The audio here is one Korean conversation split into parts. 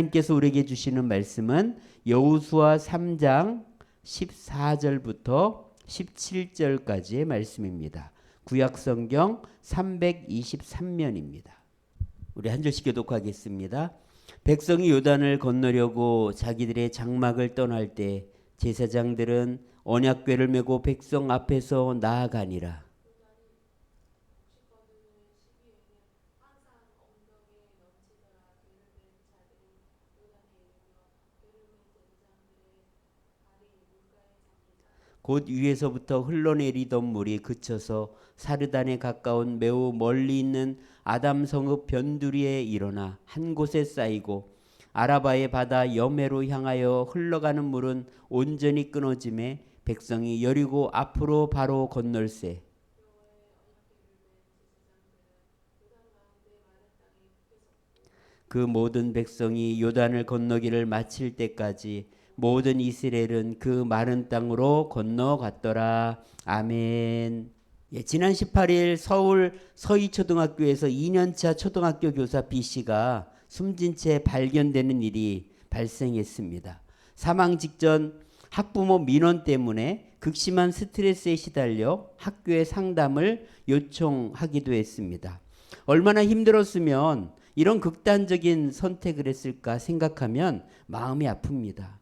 하나님께서 우리에게 주시는 말씀은 여호수아 3장 14절부터 17절까지의 말씀입니다. 구약성경 323면입니다. 우리 한 절씩 교독하겠습니다. 백성이 요단을 건너려고 자기들의 장막을 떠날 때 제사장들은 언약궤를 메고 백성 앞에서 나아가니라. 곧 위에서부터 흘러내리던 물이 그쳐서 사르단에 가까운 매우 멀리 있는 아담 성읍 변두리에 일어나 한 곳에 쌓이고 아라바의 바다 여매로 향하여 흘러가는 물은 온전히 끊어짐에 백성이 여리고 앞으로 바로 건널세. 그 모든 백성이 요단을 건너기를 마칠 때까지 모든 이스라엘은 그 마른 땅으로 건너갔더라. 아멘. 지난 18일 서울 서희초등학교에서 2년차 초등학교 교사 B씨가 숨진 채 발견되는 일이 발생했습니다. 사망 직전 학부모 민원 때문에 극심한 스트레스에 시달려 학교에 상담을 요청하기도 했습니다. 얼마나 힘들었으면 이런 극단적인 선택을 했을까 생각하면 마음이 아픕니다.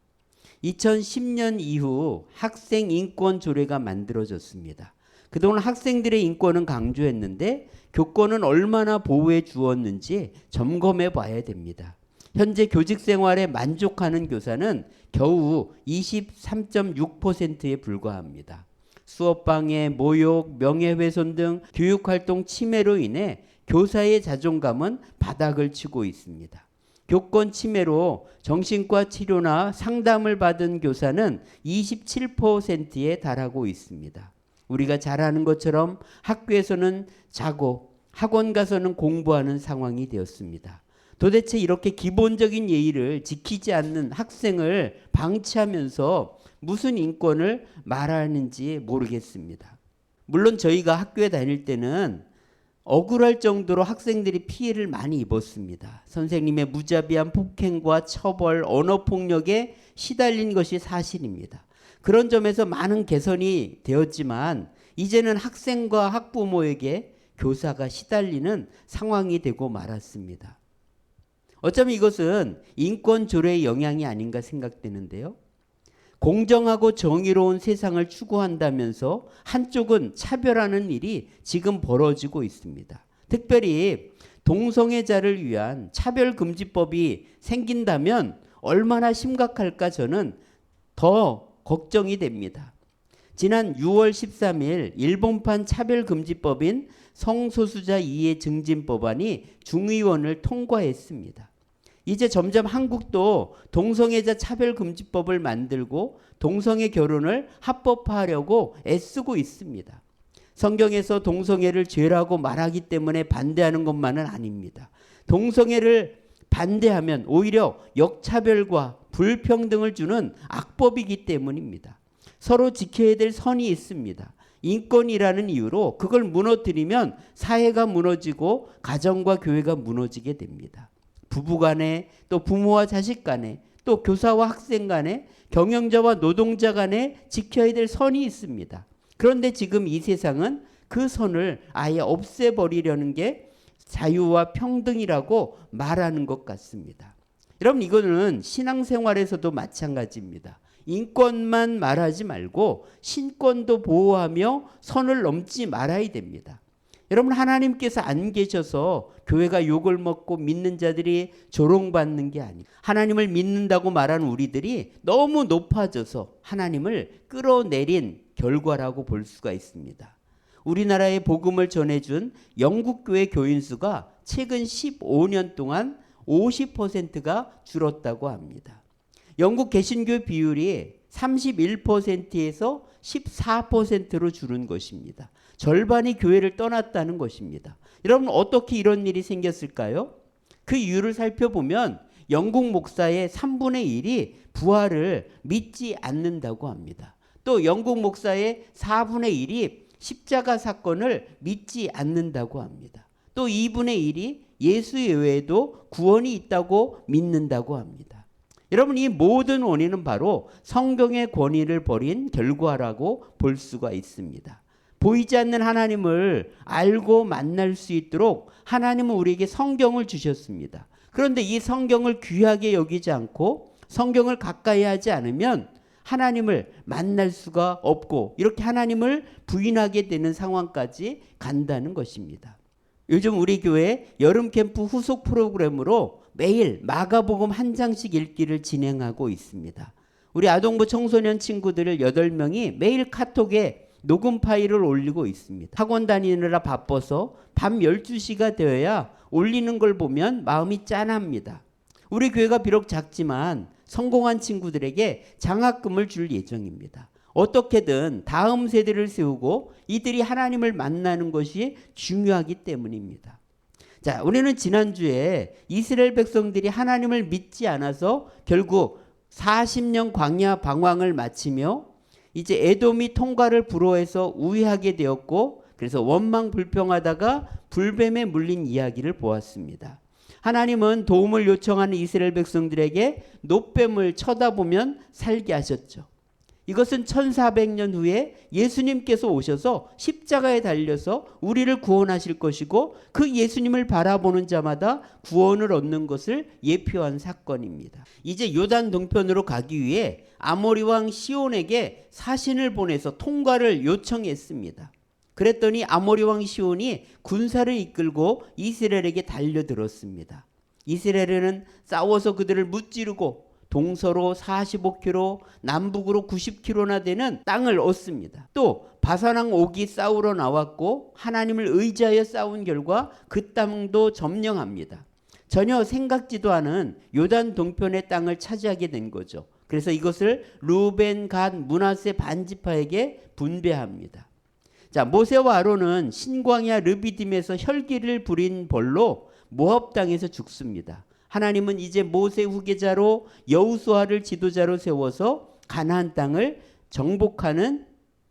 2010년 이후 학생 인권 조례가 만들어졌습니다. 그동안 학생들의 인권은 강조했는데 교권은 얼마나 보호해 주었는지 점검해 봐야 됩니다. 현재 교직 생활에 만족하는 교사는 겨우 23.6%에 불과합니다. 수업방해, 모욕, 명예훼손 등 교육활동 침해로 인해 교사의 자존감은 바닥을 치고 있습니다. 교권 침해로 정신과 치료나 상담을 받은 교사는 27%에 달하고 있습니다. 우리가 잘 아는 것처럼 학교에서는 자고 학원 가서는 공부하는 상황이 되었습니다. 도대체 이렇게 기본적인 예의를 지키지 않는 학생을 방치하면서 무슨 인권을 말하는지 모르겠습니다. 물론 저희가 학교에 다닐 때는 억울할 정도로 학생들이 피해를 많이 입었습니다. 선생님의 무자비한 폭행과 처벌, 언어폭력에 시달린 것이 사실입니다. 그런 점에서 많은 개선이 되었지만 이제는 학생과 학부모에게 교사가 시달리는 상황이 되고 말았습니다. 어쩌면 이것은 인권 조례의 영향이 아닌가 생각되는데요. 공정하고 정의로운 세상을 추구한다면서 한쪽은 차별하는 일이 지금 벌어지고 있습니다. 특별히 동성애자를 위한 차별금지법이 생긴다면 얼마나 심각할까 저는 더 걱정이 됩니다. 지난 6월 13일 일본판 차별금지법인 성소수자 이해 증진법안이 중의원을 통과했습니다. 이제 점점 한국도 동성애자 차별금지법을 만들고 동성애 결혼을 합법화하려고 애쓰고 있습니다. 성경에서 동성애를 죄라고 말하기 때문에 반대하는 것만은 아닙니다. 동성애를 반대하면 오히려 역차별과 불평등을 주는 악법이기 때문입니다. 서로 지켜야 될 선이 있습니다. 인권이라는 이유로 그걸 무너뜨리면 사회가 무너지고 가정과 교회가 무너지게 됩니다. 부부간에 또 부모와 자식 간에 또 교사와 학생 간에 경영자와 노동자 간에 지켜야 될 선이 있습니다. 그런데 지금 이 세상은 그 선을 아예 없애버리려는 게 자유와 평등이라고 말하는 것 같습니다. 여러분 이거는 신앙생활에서도 마찬가지입니다. 인권만 말하지 말고 신권도 보호하며 선을 넘지 말아야 됩니다. 여러분 하나님께서 안 계셔서 교회가 욕을 먹고 믿는 자들이 조롱받는 게 아니에요. 하나님을 믿는다고 말하는 우리들이 너무 높아져서 하나님을 끌어내린 결과라고 볼 수가 있습니다. 우리나라에 복음을 전해준 영국교회 교인 수가 최근 15년 동안 50%가 줄었다고 합니다. 영국 개신교 비율이 31%에서 14%로 줄은 것입니다. 절반이 교회를 떠났다는 것입니다. 여러분 어떻게 이런 일이 생겼을까요? 그 이유를 살펴보면 영국 목사의 3분의 1이 부활을 믿지 않는다고 합니다. 또 영국 목사의 4분의 1이 십자가 사건을 믿지 않는다고 합니다. 또 2분의 1이 예수 외에도 구원이 있다고 믿는다고 합니다. 여러분, 이 모든 원인은 바로 성경의 권위를 버린 결과라고 볼 수가 있습니다. 보이지 않는 하나님을 알고 만날 수 있도록 하나님은 우리에게 성경을 주셨습니다. 그런데 이 성경을 귀하게 여기지 않고 성경을 가까이 하지 않으면 하나님을 만날 수가 없고 이렇게 하나님을 부인하게 되는 상황까지 간다는 것입니다. 요즘 우리 교회 여름 캠프 후속 프로그램으로 매일 마가복음 한 장씩 읽기를 진행하고 있습니다. 우리 아동부 청소년 친구들 8명이 매일 카톡에 녹음 파일을 올리고 있습니다. 학원 다니느라 바빠서 밤 12시가 되어야 올리는 걸 보면 마음이 짠합니다. 우리 교회가 비록 작지만 성공한 친구들에게 장학금을 줄 예정입니다. 어떻게든 다음 세대를 세우고 이들이 하나님을 만나는 것이 중요하기 때문입니다. 자, 우리는 지난주에 이스라엘 백성들이 하나님을 믿지 않아서 결국 40년 광야 방황을 마치며 이제 에돔이 통과를 불허해서 우회하게 되었고 그래서 원망 불평하다가 불뱀에 물린 이야기를 보았습니다. 하나님은 도움을 요청하는 이스라엘 백성들에게 놋뱀을 쳐다보면 살게 하셨죠. 이것은 1400년 후에 예수님께서 오셔서 십자가에 달려서 우리를 구원하실 것이고 그 예수님을 바라보는 자마다 구원을 얻는 것을 예표한 사건입니다. 이제 요단 동편으로 가기 위해 아모리 왕 시온에게 사신을 보내서 통과를 요청했습니다. 그랬더니 아모리 왕 시온이 군사를 이끌고 이스라엘에게 달려들었습니다. 이스라엘은 싸워서 그들을 무찌르고 동서로 45km, 남북으로 90km나 되는 땅을 얻습니다. 또 바산왕 옥이 싸우러 나왔고 하나님을 의지하여 싸운 결과 그 땅도 점령합니다. 전혀 생각지도 않은 요단 동편의 땅을 차지하게 된 거죠. 그래서 이것을 루벤, 갓, 므낫세 반지파에게 분배합니다. 자, 모세와 아론은 신광야 르비딤에서 혈기를 부린 벌로 모압 땅에서 죽습니다. 하나님은 이제 모세 후계자로 여호수아를 지도자로 세워서 가나안 땅을 정복하는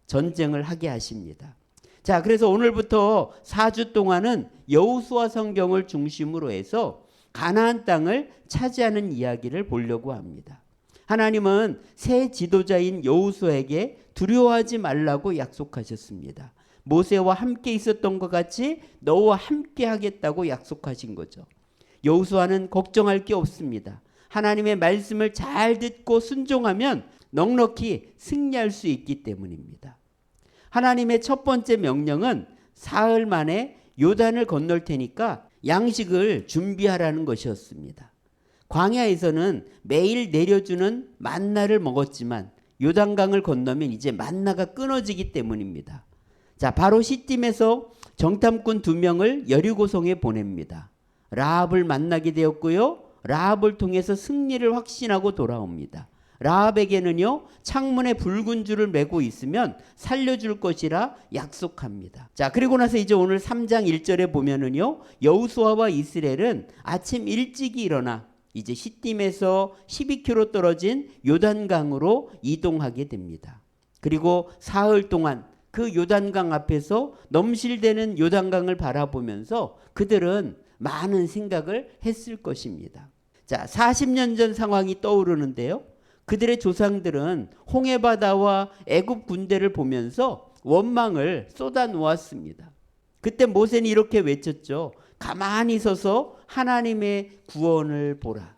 전쟁을 하게 하십니다. 자, 그래서 오늘부터 4주 동안은 여호수아 성경을 중심으로 해서 가나안 땅을 차지하는 이야기를 보려고 합니다. 하나님은 새 지도자인 여호수아에게 두려워하지 말라고 약속하셨습니다. 모세와 함께 있었던 것 같이 너와 함께 하겠다고 약속하신 거죠. 여호수아는 걱정할 게 없습니다. 하나님의 말씀을 잘 듣고 순종하면 넉넉히 승리할 수 있기 때문입니다. 하나님의 첫 번째 명령은 사흘 만에 요단을 건널 테니까 양식을 준비하라는 것이었습니다. 광야에서는 매일 내려주는 만나를 먹었지만 요단강을 건너면 이제 만나가 끊어지기 때문입니다. 자, 바로 시딤에서 정탐꾼 2명을 여리고성에 보냅니다. 라합을 만나게 되었고요. 라합을 통해서 승리를 확신하고 돌아옵니다. 라합에게는요, 창문에 붉은 줄을 메고 있으면 살려줄 것이라 약속합니다. 자, 그리고 나서 이제 오늘 3장 1절에 보면은요, 여호수아와 이스라엘은 아침 일찍이 일어나 이제 시딤에서 12km 떨어진 요단강으로 이동하게 됩니다. 그리고 사흘 동안 그 요단강 앞에서 넘실대는 요단강을 바라보면서 그들은 많은 생각을 했을 것입니다. 자, 40년 전 상황이 떠오르는데요. 그들의 조상들은 홍해바다와 애굽 군대를 보면서 원망을 쏟아 놓았습니다. 그때 모세는 이렇게 외쳤죠. 가만히 서서 하나님의 구원을 보라.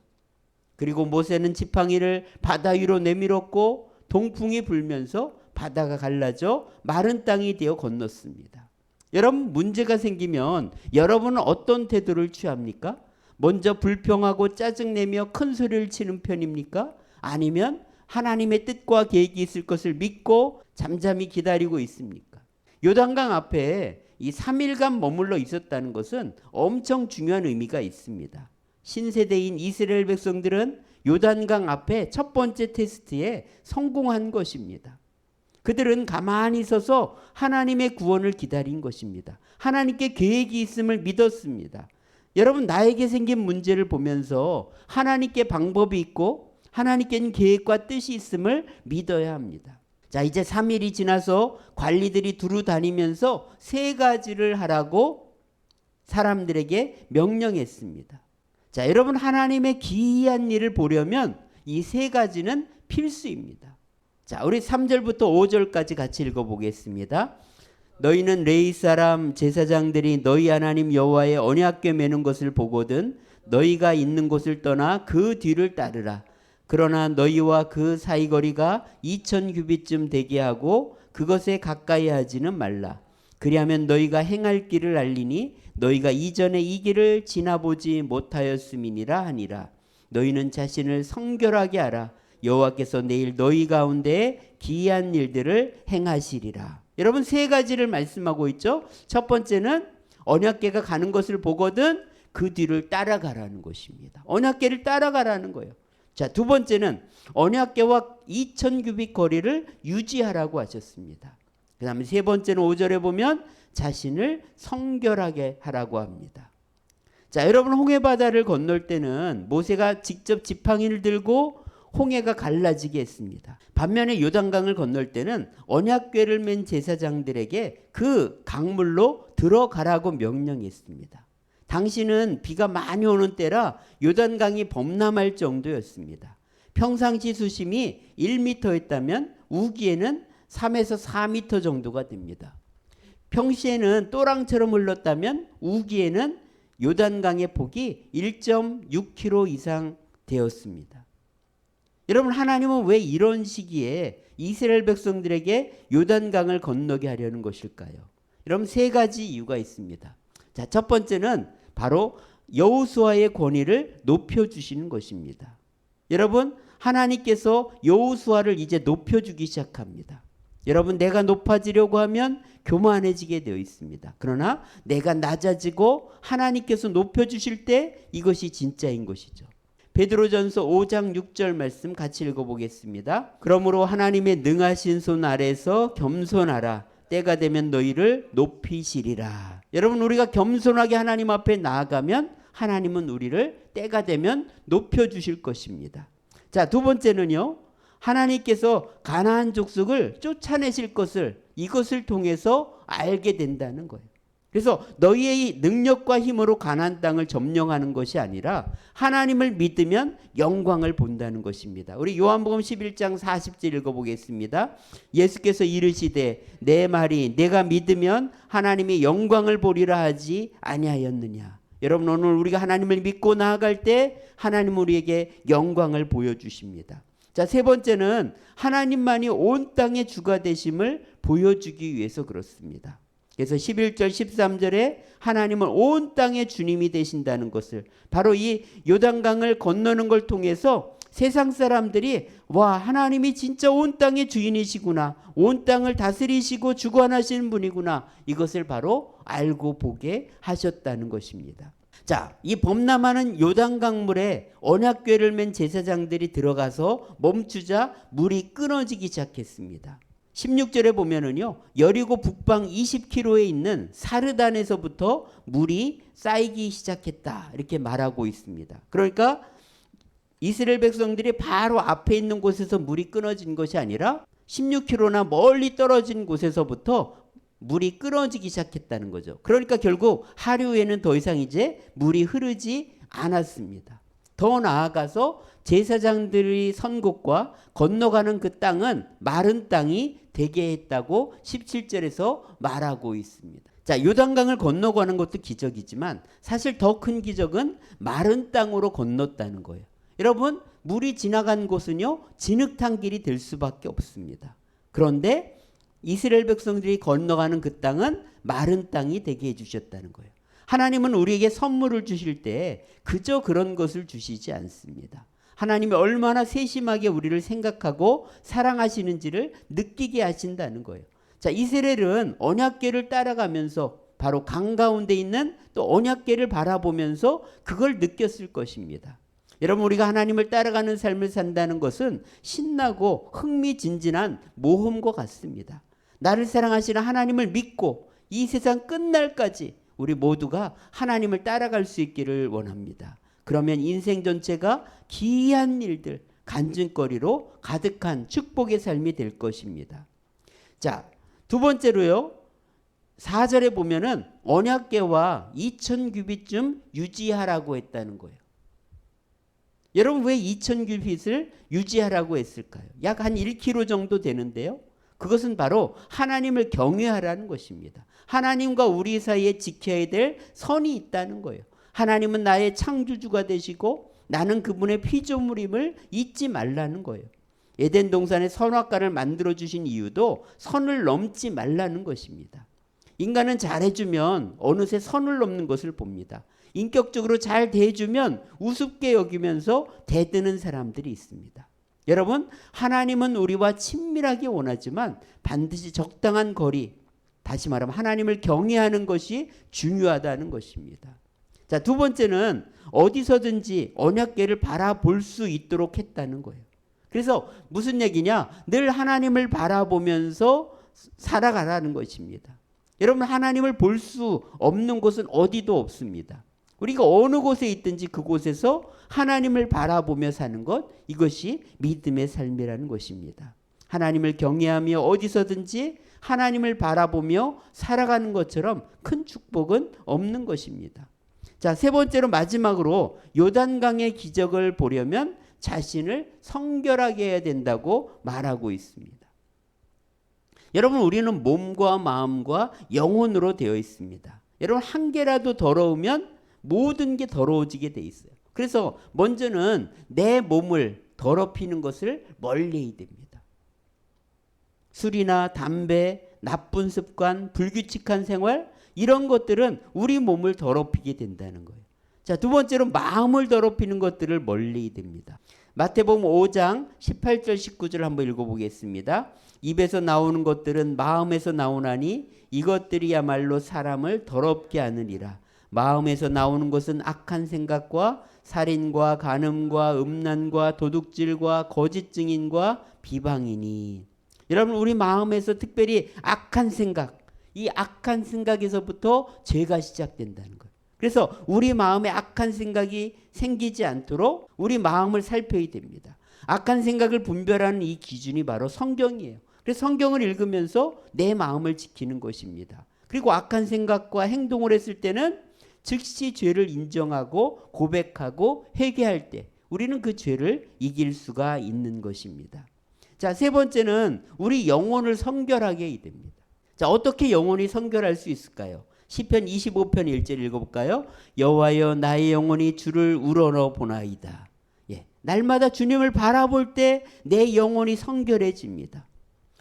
그리고 모세는 지팡이를 바다 위로 내밀었고 동풍이 불면서 바다가 갈라져 마른 땅이 되어 건넜습니다. 여러분, 문제가 생기면 여러분은 어떤 태도를 취합니까? 먼저 불평하고 짜증내며 큰 소리를 치는 편입니까? 아니면 하나님의 뜻과 계획이 있을 것을 믿고 잠잠히 기다리고 있습니까? 요단강 앞에 이 3일간 머물러 있었다는 것은 엄청 중요한 의미가 있습니다. 신세대인 이스라엘 백성들은 요단강 앞에 첫 번째 테스트에 성공한 것입니다. 그들은 가만히 서서 하나님의 구원을 기다린 것입니다. 하나님께 계획이 있음을 믿었습니다. 여러분, 나에게 생긴 문제를 보면서 하나님께 방법이 있고 하나님께는 계획과 뜻이 있음을 믿어야 합니다. 자, 이제 3일이 지나서 관리들이 두루 다니면서 3가지를 하라고 사람들에게 명령했습니다. 자, 여러분 하나님의 기이한 일을 보려면 이 세 가지는 필수입니다. 자, 우리 3절부터 5절까지 같이 읽어보겠습니다. 너희는 레위 사람 제사장들이 너희 하나님 여호와의 언약궤 매는 것을 보거든 너희가 있는 곳을 떠나 그 뒤를 따르라. 그러나 너희와 그 사이거리가 2000규빗쯤 되게 하고 그것에 가까이 하지는 말라. 그리하면 너희가 행할 길을 알리니 너희가 이전에 이 길을 지나보지 못하였음이니라 하니라. 너희는 자신을 성결하게 하라. 여호와께서 내일 너희 가운데 기이한 일들을 행하시리라. 여러분 세 가지를 말씀하고 있죠. 첫 번째는 언약궤가 가는 것을 보거든 그 뒤를 따라가라는 것입니다. 언약궤를 따라가라는 거예요. 자, 두 번째는 언약궤와 2000규빗 거리를 유지하라고 하셨습니다. 그 다음에 세 번째는 5절에 보면 자신을 성결하게 하라고 합니다. 자, 여러분 홍해바다를 건널 때는 모세가 직접 지팡이를 들고 홍해가 갈라지게 했습니다. 반면에 요단강을 건널 때는 언약궤를 맨 제사장들에게 그 강물로 들어가라고 명령했습니다. 당시는 비가 많이 오는 때라 요단강이 범람할 정도였습니다. 평상시 수심이 1m였다면 우기에는 3에서 4m 정도가 됩니다. 평시에는 또랑처럼 흘렀다면 우기에는 요단강의 폭이 1.6km 이상 되었습니다. 여러분 하나님은 왜 이런 시기에 이스라엘 백성들에게 요단강을 건너게 하려는 것일까요? 여러분 세 가지 이유가 있습니다. 자, 첫 번째는 바로 여호수아의 권위를 높여주시는 것입니다. 여러분 하나님께서 여호수아를 이제 높여주기 시작합니다. 여러분 내가 높아지려고 하면 교만해지게 되어 있습니다. 그러나 내가 낮아지고 하나님께서 높여주실 때 이것이 진짜인 것이죠. 베드로전서 5장 6절 말씀 같이 읽어보겠습니다. 그러므로 하나님의 능하신 손 아래서 겸손하라. 때가 되면 너희를 높이시리라. 여러분 우리가 겸손하게 하나님 앞에 나아가면 하나님은 우리를 때가 되면 높여주실 것입니다. 자, 두 번째는요. 하나님께서 가나안 족속을 쫓아내실 것을 이것을 통해서 알게 된다는 거예요. 그래서 너희의 능력과 힘으로 가나안 땅을 점령하는 것이 아니라 하나님을 믿으면 영광을 본다는 것입니다. 우리 요한복음 11장 40절 읽어보겠습니다. 예수께서 이르시되 내 말이 내가 믿으면 하나님의 영광을 보리라 하지 아니하였느냐. 여러분 오늘 우리가 하나님을 믿고 나아갈 때 하나님 우리에게 영광을 보여주십니다. 자, 세 번째는 하나님만이 온 땅의 주가 되심을 보여주기 위해서 그렇습니다. 그래서 11절 13절에 하나님은 온 땅의 주님이 되신다는 것을 바로 이 요단강을 건너는 걸 통해서 세상 사람들이 와 하나님이 진짜 온 땅의 주인이시구나, 온 땅을 다스리시고 주관하시는 분이구나, 이것을 바로 알고 보게 하셨다는 것입니다. 자, 이 범람하는 요단강물에 언약궤를 맨 제사장들이 들어가서 멈추자 물이 끊어지기 시작했습니다. 16절에 보면은요, 여리고 북방 20km에 있는 사르단에서부터 물이 쌓이기 시작했다 이렇게 말하고 있습니다. 그러니까 이스라엘 백성들이 바로 앞에 있는 곳에서 물이 끊어진 것이 아니라 16km나 멀리 떨어진 곳에서부터 물이 끊어지기 시작했다는 거죠. 그러니까 결국 하류에는 더 이상 이제 물이 흐르지 않았습니다. 더 나아가서 제사장들이 선 곳과 건너가는 그 땅은 마른 땅이 되게 했다고 17절에서 말하고 있습니다. 자, 요단강을 건너가는 것도 기적이지만 사실 더 큰 기적은 마른 땅으로 건넜다는 거예요. 여러분 물이 지나간 곳은요 진흙탕 길이 될 수밖에 없습니다. 그런데 이스라엘 백성들이 건너가는 그 땅은 마른 땅이 되게 해주셨다는 거예요. 하나님은 우리에게 선물을 주실 때 그저 그런 것을 주시지 않습니다. 하나님이 얼마나 세심하게 우리를 생각하고 사랑하시는지를 느끼게 하신다는 거예요. 자, 이스라엘은 언약궤를 따라가면서 바로 강 가운데 있는 또 언약궤를 바라보면서 그걸 느꼈을 것입니다. 여러분 우리가 하나님을 따라가는 삶을 산다는 것은 신나고 흥미진진한 모험과 같습니다. 나를 사랑하시는 하나님을 믿고 이 세상 끝날까지 우리 모두가 하나님을 따라갈 수 있기를 원합니다. 그러면 인생 전체가 기이한 일들, 간증거리로 가득한 축복의 삶이 될 것입니다. 자, 두 번째로요. 4절에 보면은 언약궤와 2000규빗쯤 유지하라고 했다는 거예요. 여러분 왜 2000규빗을 유지하라고 했을까요? 약 한 1km 정도 되는데요. 그것은 바로 하나님을 경외하라는 것입니다. 하나님과 우리 사이에 지켜야 될 선이 있다는 거예요. 하나님은 나의 창조주가 되시고 나는 그분의 피조물임을 잊지 말라는 거예요. 에덴 동산에 선악과를 만들어 주신 이유도 선을 넘지 말라는 것입니다. 인간은 잘해주면 어느새 선을 넘는 것을 봅니다. 인격적으로 잘 대해주면 우습게 여기면서 대드는 사람들이 있습니다. 여러분, 하나님은 우리와 친밀하게 원하지만 반드시 적당한 거리, 다시 말하면 하나님을 경외하는 것이 중요하다는 것입니다. 자, 두 번째는 어디서든지 언약궤를 바라볼 수 있도록 했다는 거예요. 그래서 무슨 얘기냐? 늘 하나님을 바라보면서 살아가라는 것입니다. 여러분, 하나님을 볼 수 없는 곳은 어디도 없습니다. 우리가 어느 곳에 있든지 그곳에서 하나님을 바라보며 사는 것, 이것이 믿음의 삶이라는 것입니다. 하나님을 경외하며 어디서든지 하나님을 바라보며 살아가는 것처럼 큰 축복은 없는 것입니다. 자, 세 번째로 마지막으로 요단강의 기적을 보려면 자신을 성결하게 해야 된다고 말하고 있습니다. 여러분, 우리는 몸과 마음과 영혼으로 되어 있습니다. 여러분, 한 개라도 더러우면 모든 게 더러워지게 돼 있어요. 그래서 먼저는 내 몸을 더럽히는 것을 멀리해야 됩니다. 술이나 담배, 나쁜 습관, 불규칙한 생활, 이런 것들은 우리 몸을 더럽히게 된다는 거예요. 자, 두 번째로 마음을 더럽히는 것들을 멀리해야 됩니다. 마태복음 5장 18절 19절 한번 읽어보겠습니다. 입에서 나오는 것들은 마음에서 나오나니 이것들이야말로 사람을 더럽게 하느니라. 마음에서 나오는 것은 악한 생각과 살인과 간음과 음란과 도둑질과 거짓 증인과 비방이니. 여러분, 우리 마음에서 특별히 악한 생각, 이 악한 생각에서부터 죄가 시작된다는 거예요. 그래서 우리 마음에 악한 생각이 생기지 않도록 우리 마음을 살펴야 됩니다. 악한 생각을 분별하는 이 기준이 바로 성경이에요. 그래서 성경을 읽으면서 내 마음을 지키는 것입니다. 그리고 악한 생각과 행동을 했을 때는 즉시 죄를 인정하고 고백하고 회개할 때 우리는 그 죄를 이길 수가 있는 것입니다. 자, 세 번째는 우리 영혼을 성결하게 해야 됩니다. 자, 어떻게 영혼이 성결할 수 있을까요? 시편 25편 1절 읽어볼까요? 여호와여, 나의 영혼이 주를 우러러 보나이다. 예, 날마다 주님을 바라볼 때 내 영혼이 성결해집니다.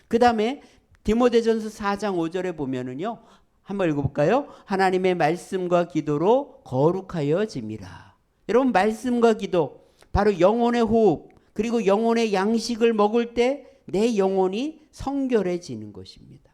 그 다음에 디모데전서 4장 5절에 보면은요, 한번 읽어볼까요? 하나님의 말씀과 기도로 거룩하여짐이라. 여러분, 말씀과 기도, 바로 영혼의 호흡, 그리고 영혼의 양식을 먹을 때 내 영혼이 성결해지는 것입니다.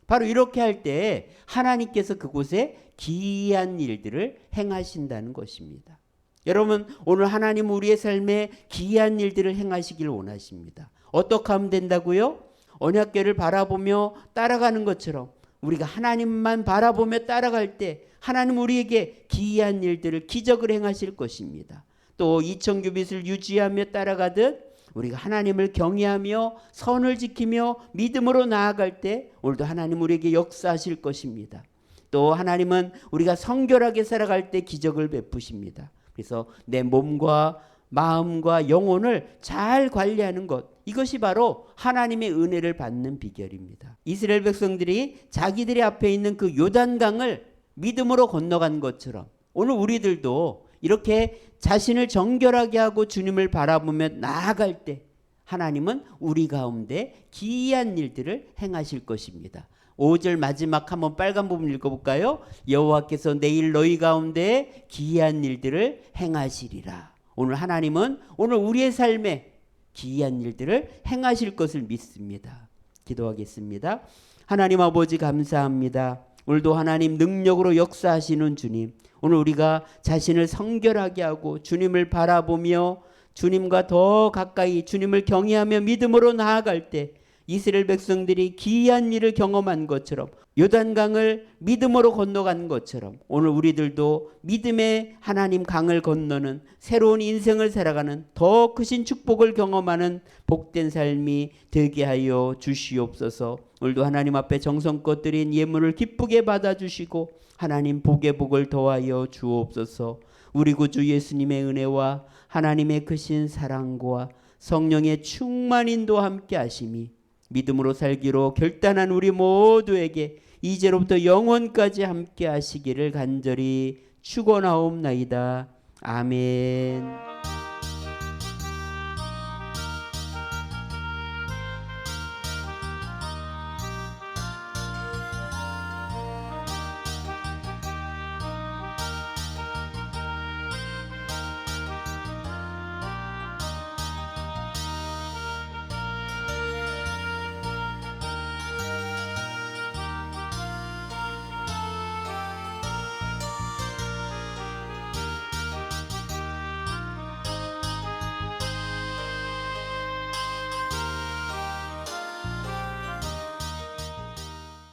바로 이렇게 할 때 하나님께서 그곳에 기이한 일들을 행하신다는 것입니다. 여러분, 오늘 하나님 우리의 삶에 기이한 일들을 행하시길 원하십니다. 어떻게 하면 된다고요? 언약궤를 바라보며 따라가는 것처럼 우리가 하나님만 바라보며 따라갈 때 하나님 우리에게 기이한 일들을, 기적을 행하실 것입니다. 또 2000규빗을 유지하며 따라가듯 우리가 하나님을 경외하며 선을 지키며 믿음으로 나아갈 때 오늘도 하나님 우리에게 역사하실 것입니다. 또 하나님은 우리가 성결하게 살아갈 때 기적을 베푸십니다. 그래서 내 몸과 마음과 영혼을 잘 관리하는 것, 이것이 바로 하나님의 은혜를 받는 비결입니다. 이스라엘 백성들이 자기들의 앞에 있는 그 요단강을 믿음으로 건너간 것처럼 오늘 우리들도 이렇게 자신을 정결하게 하고 주님을 바라보며 나아갈 때 하나님은 우리 가운데 기이한 일들을 행하실 것입니다. 5절 마지막 한번 빨간 부분 읽어볼까요? 여호와께서 내일 너희 가운데 기이한 일들을 행하시리라. 오늘 하나님은 오늘 우리의 삶에 기이한 일들을 행하실 것을 믿습니다. 기도하겠습니다. 하나님 아버지, 감사합니다. 오늘도 하나님 능력으로 역사하시는 주님, 오늘 우리가 자신을 성결하게 하고 주님을 바라보며 주님과 더 가까이 주님을 경외하며 믿음으로 나아갈 때 이스라엘 백성들이 기이한 일을 경험한 것처럼 요단강을 믿음으로 건너간 것처럼 오늘 우리들도 믿음의 하나님 강을 건너는 새로운 인생을 살아가는 더 크신 축복을 경험하는 복된 삶이 되게 하여 주시옵소서. 오늘도 하나님 앞에 정성껏 드린 예물을 기쁘게 받아주시고 하나님 복의 복을 더하여 주옵소서. 우리 구주 예수님의 은혜와 하나님의 크신 사랑과 성령의 충만 인도와 함께 하심이 믿음으로 살기로 결단한 우리 모두에게 이제로부터 영원까지 함께 하시기를 간절히 축원하옵나이다. 아멘.